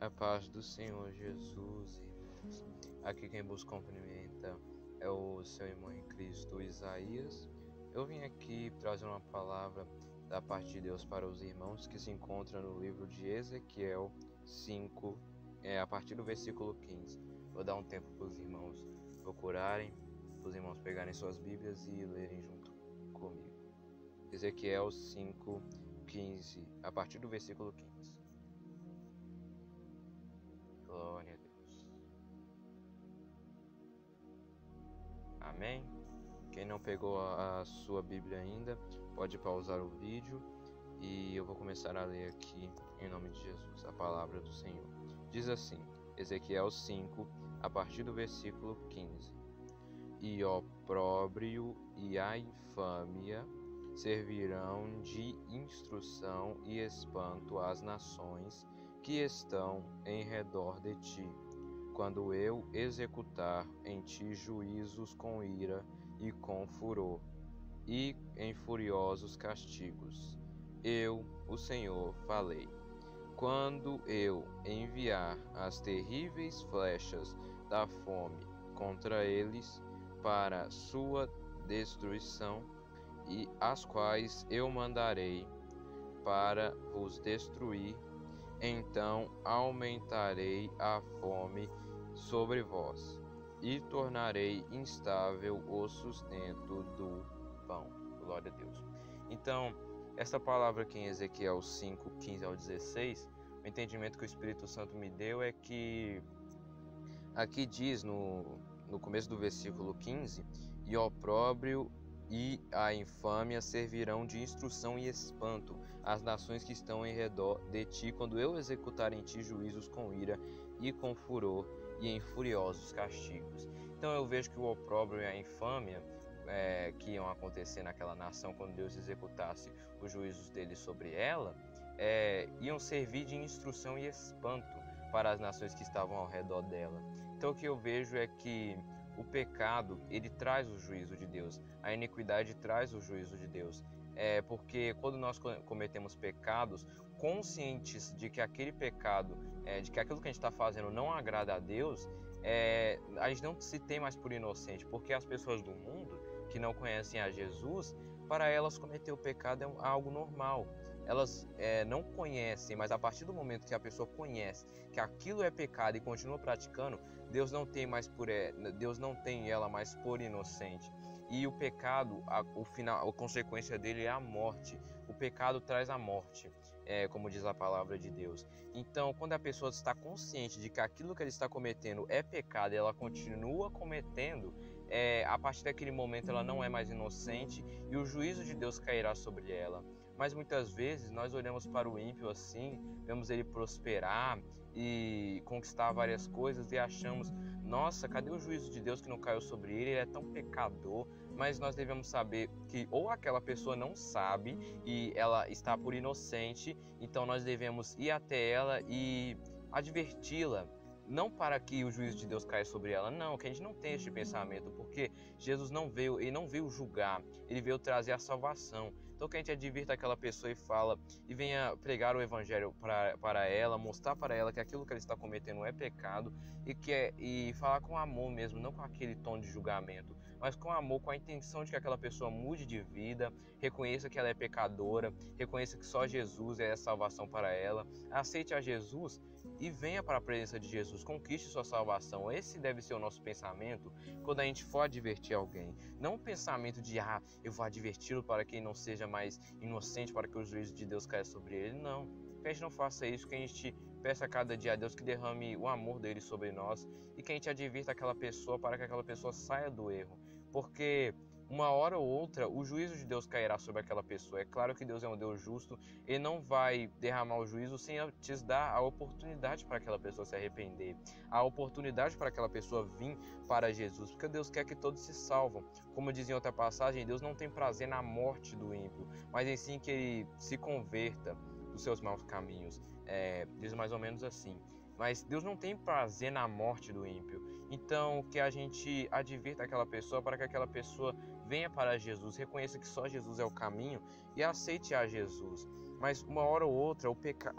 A paz do Senhor Jesus, irmãos. Aqui quem vos cumprimenta é o seu irmão em Cristo, Isaías. Eu vim aqui trazer uma palavra da parte de Deus para os irmãos que se encontra no livro de Ezequiel 5, a partir do versículo 15. Vou dar um tempo para os irmãos procurarem, para os irmãos pegarem suas Bíblias e lerem junto comigo. Ezequiel 5, 15, a partir do versículo 15. Glória a Deus. Amém? Quem não pegou a sua Bíblia ainda, pode pausar o vídeo e eu vou começar a ler aqui em nome de Jesus, a palavra do Senhor. Diz assim, Ezequiel 5, a partir do versículo 15. E o opróbrio e a infâmia servirão de instrução e espanto às nações que estão em redor de ti, quando eu executar em ti juízos com ira e com furor, e em furiosos castigos. Eu, o Senhor, falei. Quando eu enviar as terríveis flechas da fome contra eles para sua destruição, e as quais eu mandarei para vos destruir, então aumentarei a fome sobre vós, e tornarei instável o sustento do pão. Glória a Deus. Então, essa palavra aqui em Ezequiel 5, 15 ao 16, o entendimento que o Espírito Santo me deu é que aqui diz no começo do versículo 15, e o opróbrio e a infâmia servirão de instrução e espanto às nações que estão em redor de ti, quando eu executar em ti juízos com ira e com furor e em furiosos castigos. Então eu vejo que o opróbrio e a infâmia que iam acontecer naquela nação quando Deus executasse os juízos dele sobre ela, iam servir de instrução e espanto para as nações que estavam ao redor dela. Então o que eu vejo é que o pecado, ele traz o juízo de Deus, a iniquidade traz o juízo de Deus. Porque quando nós cometemos pecados, conscientes de que aquele pecado, de que aquilo que a gente está fazendo não agrada a Deus, a gente não se tem mais por inocente, porque as pessoas do mundo que não conhecem a Jesus, para elas cometer o pecado é algo normal. Elas não conhecem, mas a partir do momento que a pessoa conhece que aquilo é pecado e continua praticando, Deus não tem ela mais por inocente. E o pecado, a consequência dele é a morte. O pecado traz a morte, como diz a palavra de Deus. Então, quando a pessoa está consciente de que aquilo que ela está cometendo é pecado e ela continua cometendo, a partir daquele momento ela não é mais inocente e o juízo de Deus cairá sobre ela. Mas muitas vezes nós olhamos para o ímpio assim, vemos ele prosperar e conquistar várias coisas e achamos, nossa, cadê o juízo de Deus que não caiu sobre ele? Ele é tão pecador. Mas nós devemos saber que ou aquela pessoa não sabe e ela está por inocente, então nós devemos ir até ela e adverti-la. Não para que o juízo de Deus caia sobre ela, não, que a gente não tenha este pensamento, porque Jesus não veio julgar, ele veio trazer a salvação. Então que a gente advirta aquela pessoa e fala, e venha pregar o evangelho para ela, mostrar para ela que aquilo que ela está cometendo é pecado e falar com amor mesmo, não com aquele tom de julgamento, mas com amor, com a intenção de que aquela pessoa mude de vida, reconheça que ela é pecadora, reconheça que só Jesus é a salvação para ela, aceite a Jesus e venha para a presença de Jesus, conquiste sua salvação. Esse deve ser o nosso pensamento quando a gente for advertir alguém. Não o pensamento de, eu vou adverti-lo para que ele não seja mais inocente, para que o juízo de Deus caia sobre ele. Não, que a gente não faça isso, que a gente peça a cada dia a Deus que derrame o amor dele sobre nós e que a gente advirta aquela pessoa para que aquela pessoa saia do erro. Porque uma hora ou outra o juízo de Deus cairá sobre aquela pessoa. É claro que Deus é um Deus justo, ele não vai derramar o juízo sem antes dar a oportunidade para aquela pessoa se arrepender, a oportunidade para aquela pessoa vir para Jesus, porque Deus quer que todos se salvam. Como dizia em outra passagem, Deus não tem prazer na morte do ímpio, mas em sim que ele se converta dos seus maus caminhos. Diz mais ou menos assim. Mas Deus não tem prazer na morte do ímpio. Então, que a gente advirta aquela pessoa para que aquela pessoa venha para Jesus, reconheça que só Jesus é o caminho e aceite a Jesus. mas uma hora ou outra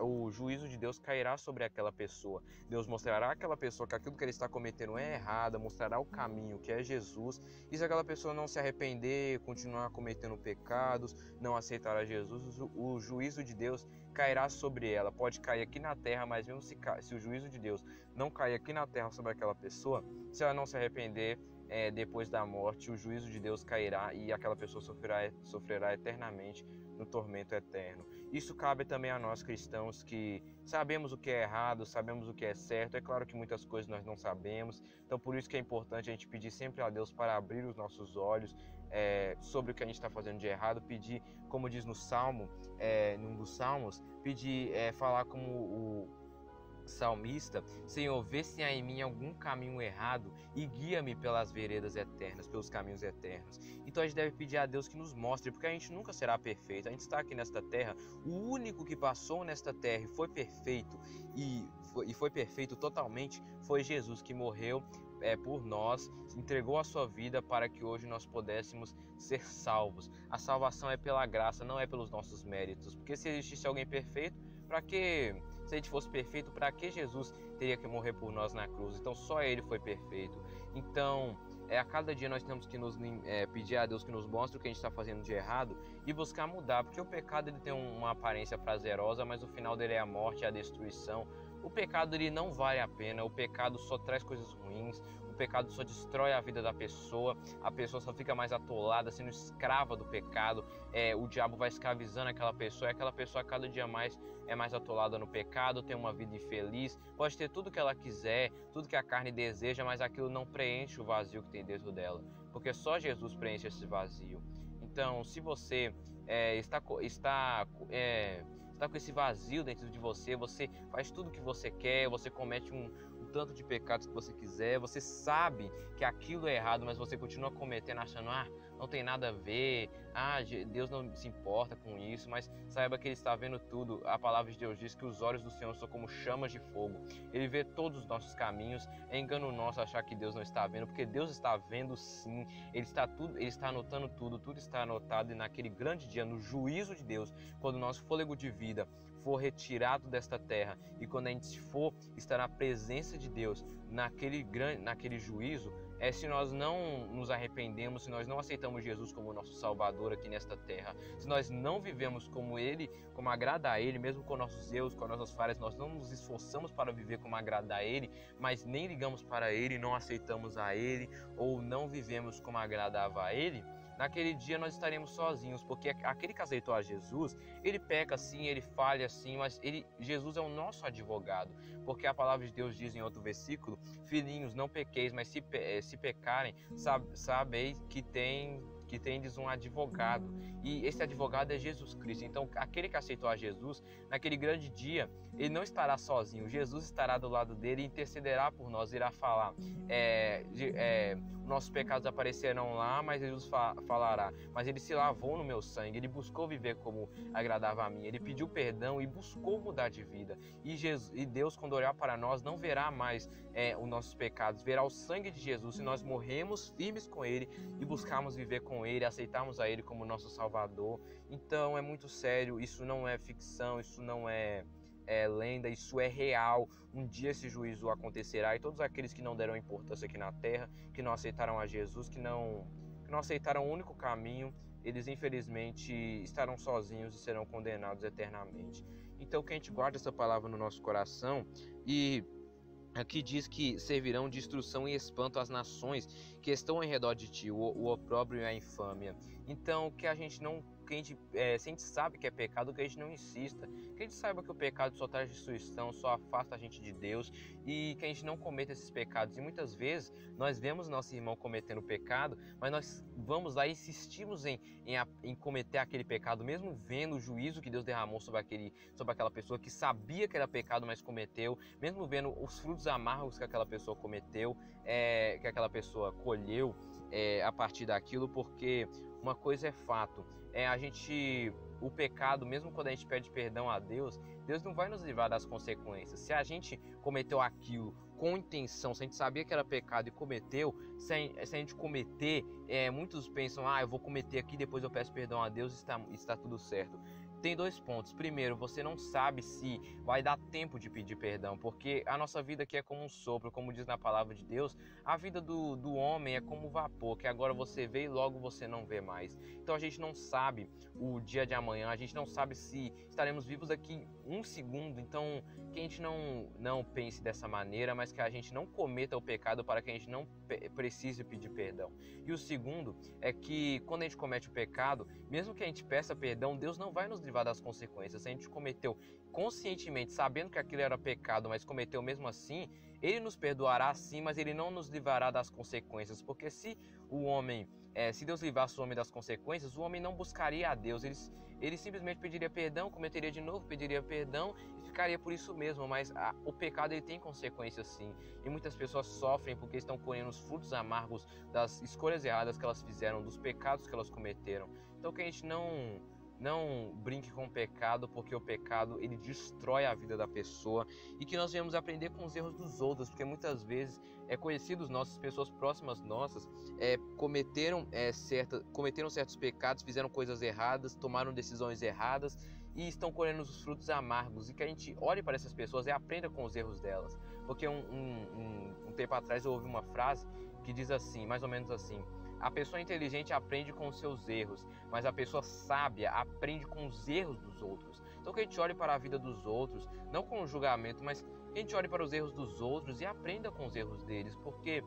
o juízo de Deus cairá sobre aquela pessoa. Deus mostrará àquela pessoa que aquilo que ele está cometendo é errado, mostrará o caminho que é Jesus, e se aquela pessoa não se arrepender, continuar cometendo pecados, não aceitar a Jesus, o juízo de Deus cairá sobre ela. Pode cair aqui na terra, mas mesmo se o juízo de Deus não cair aqui na terra sobre aquela pessoa, se ela não se arrepender, depois da morte, o juízo de Deus cairá e aquela pessoa sofrerá eternamente no tormento eterno. Isso cabe também a nós cristãos que sabemos o que é errado, sabemos o que é certo. É claro que muitas coisas nós não sabemos, então por isso que é importante a gente pedir sempre a Deus para abrir os nossos olhos sobre o que a gente está fazendo de errado, pedir, como diz no Salmo, num dos Salmos, pedir, falar como o salmista: Senhor, vê se há em mim algum caminho errado e guia-me pelas veredas eternas, pelos caminhos eternos. Então a gente deve pedir a Deus que nos mostre, porque a gente nunca será perfeito. A gente está aqui nesta terra, o único que passou nesta terra e foi perfeito, e foi perfeito totalmente, foi Jesus, que morreu por nós, entregou a sua vida para que hoje nós pudéssemos ser salvos. A salvação é pela graça, não é pelos nossos méritos, porque se existisse alguém perfeito, para que, se a gente fosse perfeito, para que Jesus teria que morrer por nós na cruz? Então só ele foi perfeito. Então a cada dia nós temos que pedir a Deus que nos mostre o que a gente está fazendo de errado e buscar mudar, porque o pecado ele tem uma aparência prazerosa, mas o final dele é a morte, é a destruição. O pecado ele não vale a pena, o pecado só traz coisas ruins, o pecado só destrói a vida da pessoa, a pessoa só fica mais atolada, sendo escrava do pecado, o diabo vai escravizando aquela pessoa, e aquela pessoa cada dia mais é mais atolada no pecado, tem uma vida infeliz, pode ter tudo que ela quiser, tudo que a carne deseja, mas aquilo não preenche o vazio que tem dentro dela, porque só Jesus preenche esse vazio. Então, se você está com esse vazio dentro de você, você faz tudo o que você quer, você comete um tanto de pecados que você quiser, você sabe que aquilo é errado, mas você continua cometendo, achando, não tem nada a ver, Deus não se importa com isso, mas saiba que Ele está vendo tudo. A palavra de Deus diz que os olhos do Senhor são como chamas de fogo, Ele vê todos os nossos caminhos. É engano nosso achar que Deus não está vendo, porque Deus está vendo sim, Ele está anotando tudo está anotado, e naquele grande dia, no juízo de Deus, quando o nosso fôlego de vida for retirado desta terra, e quando a gente for estar na presença de Deus, naquele juízo, se nós não nos arrependemos, se nós não aceitamos Jesus como nosso Salvador aqui nesta terra, se nós não vivemos como Ele, como agrada a Ele, mesmo com nossos erros, com nossas falhas, nós não nos esforçamos para viver como agrada a Ele, mas nem ligamos para Ele, não aceitamos a Ele, ou não vivemos como agradava a Ele, naquele dia nós estaremos sozinhos, porque aquele que aceitou a Jesus, ele peca sim, ele falha sim, mas Jesus é o nosso advogado, porque a palavra de Deus diz em outro versículo: filhinhos, não pequeis, mas se pecarem, sabeis que tendes um advogado, e esse advogado é Jesus Cristo. Então aquele que aceitou a Jesus, naquele grande dia, ele não estará sozinho, Jesus estará do lado dele e intercederá por nós, irá falar, nossos pecados aparecerão lá, mas Jesus falará, mas ele se lavou no meu sangue, ele buscou viver como agradava a mim, ele pediu perdão e buscou mudar de vida, e Deus, quando olhar para nós, não verá mais os nossos pecados, verá o sangue de Jesus, se nós morremos firmes com ele e buscarmos viver com ele, aceitarmos a ele como nosso Salvador. Então é muito sério, isso não é ficção, isso não é lenda, isso é real. Um dia esse juízo acontecerá, e todos aqueles que não deram importância aqui na terra, que não aceitaram a Jesus, que não aceitaram o único caminho, eles infelizmente estarão sozinhos e serão condenados eternamente. Então que a gente guarde essa palavra no nosso coração. E aqui diz que servirão de instrução e espanto às nações que estão ao redor de ti, o opróbrio e a infâmia. Então que a gente não, se a gente sabe que é pecado, que a gente não insista, que a gente saiba que o pecado só traz destruição, só afasta a gente de Deus, e que a gente não cometa esses pecados. E muitas vezes nós vemos nosso irmão cometendo pecado, mas nós vamos lá e insistimos em cometer aquele pecado, mesmo vendo o juízo que Deus derramou sobre aquela pessoa que sabia que era pecado, mas cometeu, mesmo vendo os frutos amargos que aquela pessoa cometeu, que aquela pessoa colheu a partir daquilo. Porque uma coisa é fato, o pecado, mesmo quando a gente pede perdão a Deus, Deus não vai nos livrar das consequências. Se a gente cometeu aquilo com intenção, se a gente sabia que era pecado e cometeu, se a gente cometer, muitos pensam, eu vou cometer aqui, depois eu peço perdão a Deus e está tudo certo. tem dois pontos. Primeiro, você não sabe se vai dar tempo de pedir perdão, porque a nossa vida aqui é como um sopro, como diz na palavra de Deus. A vida do homem é como vapor, que agora você vê e logo você não vê mais. Então a gente não sabe o dia de amanhã, a gente não sabe se estaremos vivos daqui um segundo. Então que a gente não pense dessa maneira, mas que a gente não cometa o pecado para que a gente não precise pedir perdão. E o segundo é que quando a gente comete o pecado, mesmo que a gente peça perdão, Deus não vai nos livrar das consequências. Se a gente cometeu conscientemente, sabendo que aquilo era pecado, mas cometeu mesmo assim, Ele nos perdoará sim, mas Ele não nos livrará das consequências. Porque se Deus livrasse o homem das consequências, o homem não buscaria a Deus. Ele simplesmente pediria perdão, cometeria de novo, pediria perdão e ficaria por isso mesmo. Mas o pecado ele tem consequências sim. E muitas pessoas sofrem porque estão colhendo os frutos amargos das escolhas erradas que elas fizeram, dos pecados que elas cometeram. Então que a gente não brinque com o pecado, porque o pecado ele destrói a vida da pessoa, e que nós devemos aprender com os erros dos outros, porque muitas vezes conhecidos nossos, pessoas próximas nossas, cometeram certos pecados, fizeram coisas erradas, tomaram decisões erradas e estão colhendo os frutos amargos, e que a gente olhe para essas pessoas e aprenda com os erros delas. Porque um tempo atrás eu ouvi uma frase que diz assim, mais ou menos assim: a pessoa inteligente aprende com os seus erros, mas a pessoa sábia aprende com os erros dos outros. Então que a gente olhe para a vida dos outros, não com julgamento, mas que a gente olhe para os erros dos outros e aprenda com os erros deles, porque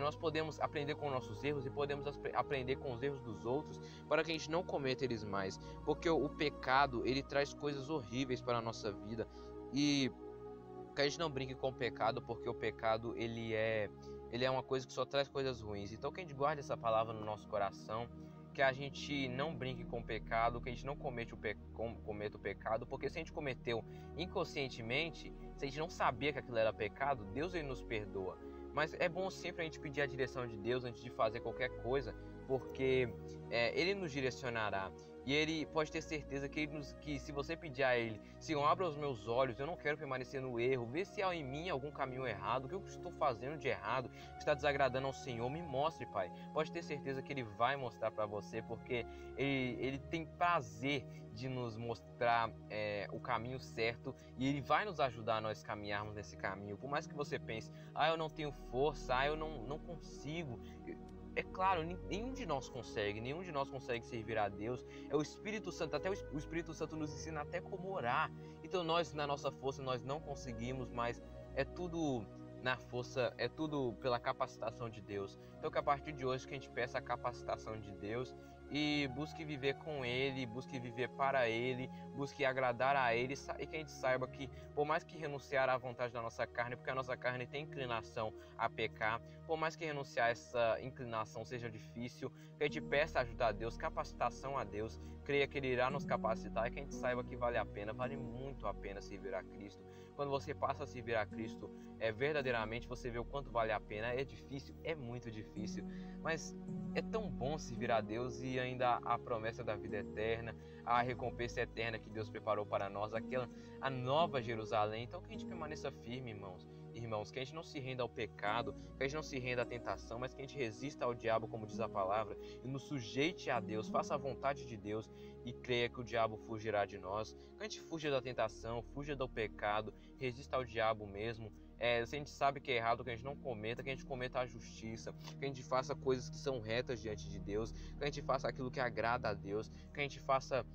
nós podemos aprender com nossos erros e podemos aprender com os erros dos outros para que a gente não cometa eles mais, porque o pecado ele traz coisas horríveis para a nossa vida, e que a gente não brinque com o pecado, porque o pecado ele é uma coisa que só traz coisas ruins. Então que a gente guarde essa palavra no nosso coração, que a gente não brinque com o pecado, que a gente não cometa o pecado, porque se a gente cometeu inconscientemente, se a gente não sabia que aquilo era pecado, Deus ele nos perdoa. Mas é bom sempre a gente pedir a direção de Deus antes de fazer qualquer coisa, porque Ele nos direcionará. E Ele pode ter certeza que se você pedir a Ele, Senhor, abra os meus olhos, eu não quero permanecer no erro, vê se há em mim algum caminho errado, o que eu estou fazendo de errado, que está desagradando ao Senhor, me mostre, Pai. Pode ter certeza que Ele vai mostrar para você, porque Ele tem prazer de nos mostrar o caminho certo, e Ele vai nos ajudar a nós caminharmos nesse caminho. Por mais que você pense, eu não tenho força, eu não consigo. É claro, nenhum de nós consegue servir a Deus. É o Espírito Santo, até o Espírito Santo nos ensina até como orar. Então nós, na nossa força, nós não conseguimos, mas é tudo na força, é tudo pela capacitação de Deus. Então que a partir de hoje que a gente peça a capacitação de Deus e busque viver com Ele, busque viver para Ele, busque agradar a Ele, e que a gente saiba que, por mais que renunciar à vontade da nossa carne, porque a nossa carne tem inclinação a pecar, por mais que renunciar a essa inclinação seja difícil, que a gente peça ajuda a Deus, capacitação a Deus, creia que Ele irá nos capacitar, e que a gente saiba que vale a pena, vale muito a pena servir a Cristo. Quando você passa a servir a Cristo, verdadeiramente você vê o quanto vale a pena. É difícil, é muito difícil, mas é tão bom servir a Deus, e ainda a promessa da vida eterna, a recompensa eterna que Deus preparou para nós, a nova Jerusalém. Então que a gente permaneça firme, irmãos, que a gente não se renda ao pecado, que a gente não se renda à tentação, mas que a gente resista ao diabo, como diz a palavra, e nos sujeite a Deus, faça a vontade de Deus e creia que o diabo fugirá de nós. Que a gente fuja da tentação, fuja do pecado, resista ao diabo mesmo. Se a gente sabe que é errado, que a gente não cometa, que a gente cometa a justiça, que a gente faça coisas que são retas diante de Deus, que a gente faça aquilo que agrada a Deus, que a gente faça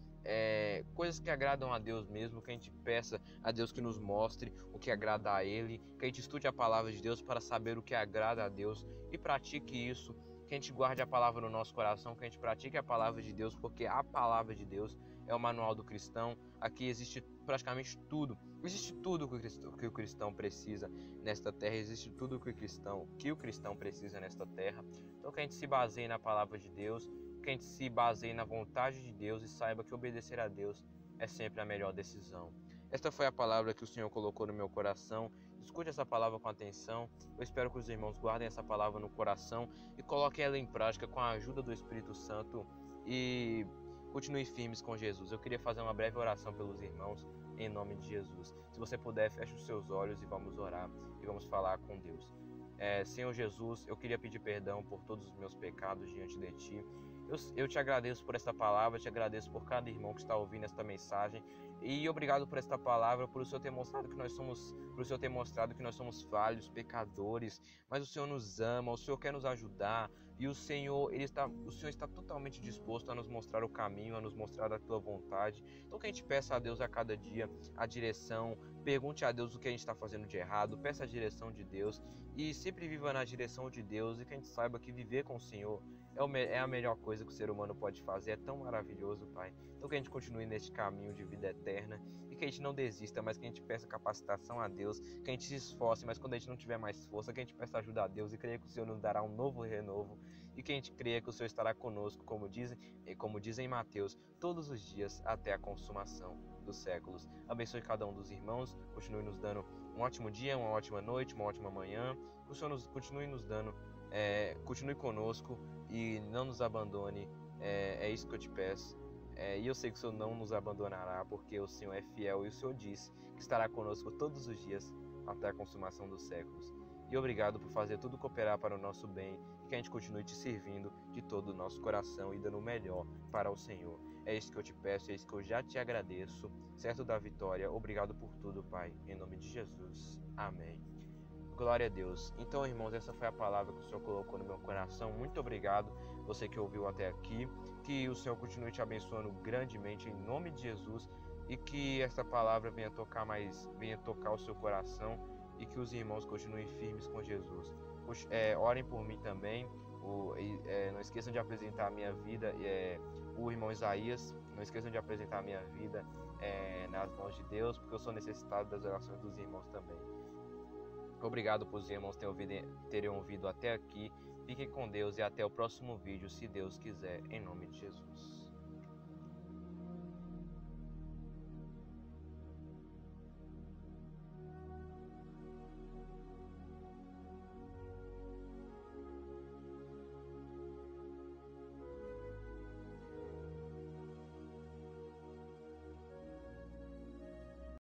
coisas que agradam a Deus mesmo, que a gente peça a Deus que nos mostre o que agrada a Ele, que a gente estude a palavra de Deus para saber o que agrada a Deus e pratique isso, que a gente guarde a palavra no nosso coração, que a gente pratique a palavra de Deus, porque a palavra de Deus é o manual do cristão. Aqui existe praticamente tudo. Existe tudo que o cristão precisa nesta terra. Existe tudo que o cristão precisa nesta terra. Então que a gente se baseie na palavra de Deus, que a gente se baseie na vontade de Deus e saiba que obedecer a Deus é sempre a melhor decisão. Esta foi a palavra que o Senhor colocou no meu coração. Escute essa palavra com atenção. Eu espero que os irmãos guardem essa palavra no coração e coloquem ela em prática com a ajuda do Espírito Santo, e continue firmes com Jesus. Eu queria fazer uma breve oração pelos irmãos, em nome de Jesus. Se você puder, feche os seus olhos e vamos orar e vamos falar com Deus. Senhor Jesus, eu queria pedir perdão por todos os meus pecados diante de Ti. Eu te agradeço por esta palavra, te agradeço por cada irmão que está ouvindo esta mensagem. E obrigado por esta palavra, por o Senhor ter mostrado que nós somos, por o Senhor ter mostrado que nós somos falhos, pecadores, mas o Senhor nos ama, o Senhor quer nos ajudar, e o Senhor está totalmente disposto a nos mostrar o caminho, a nos mostrar a tua vontade. Então que a gente peça a Deus a cada dia a direção, pergunte a Deus o que a gente está fazendo de errado, peça a direção de Deus e sempre viva na direção de Deus, e que a gente saiba que viver com o Senhor é a melhor coisa que o ser humano pode fazer, é tão maravilhoso, Pai. Então que a gente continue neste caminho de vida eterna e que a gente não desista, mas que a gente peça capacitação a Deus, que a gente se esforce, mas quando a gente não tiver mais força, que a gente peça ajuda a Deus e creia que o Senhor nos dará um novo renovo e que a gente creia que o Senhor estará conosco, como dizem em Mateus, todos os dias até a consumação dos séculos. Abençoe cada um dos irmãos, continue nos dando um ótimo dia, uma ótima noite, uma ótima manhã, que o Senhor continue nos dando, continue conosco e não nos abandone, é isso que eu te peço. E eu sei que o Senhor não nos abandonará, porque o Senhor é fiel e o Senhor disse que estará conosco todos os dias até a consumação dos séculos. E obrigado por fazer tudo cooperar para o nosso bem e que a gente continue te servindo de todo o nosso coração e dando o melhor para o Senhor. É isso que eu te peço, é isso que eu já te agradeço. Certo da vitória, obrigado por tudo, Pai, em nome de Jesus. Amém. Glória a Deus. Então, irmãos, essa foi a palavra que o Senhor colocou no meu coração. Muito obrigado, você que ouviu até aqui. Que o Senhor continue te abençoando grandemente em nome de Jesus e que essa palavra venha tocar o seu coração e que os irmãos continuem firmes com Jesus. Orem por mim também. Não esqueçam de apresentar a minha vida, o irmão Isaías. Não esqueçam de apresentar a minha vida nas mãos de Deus, porque eu sou necessitado das orações dos irmãos também. Obrigado por os irmãos terem ouvido até aqui. Fiquem com Deus e até o próximo vídeo, se Deus quiser, em nome de Jesus.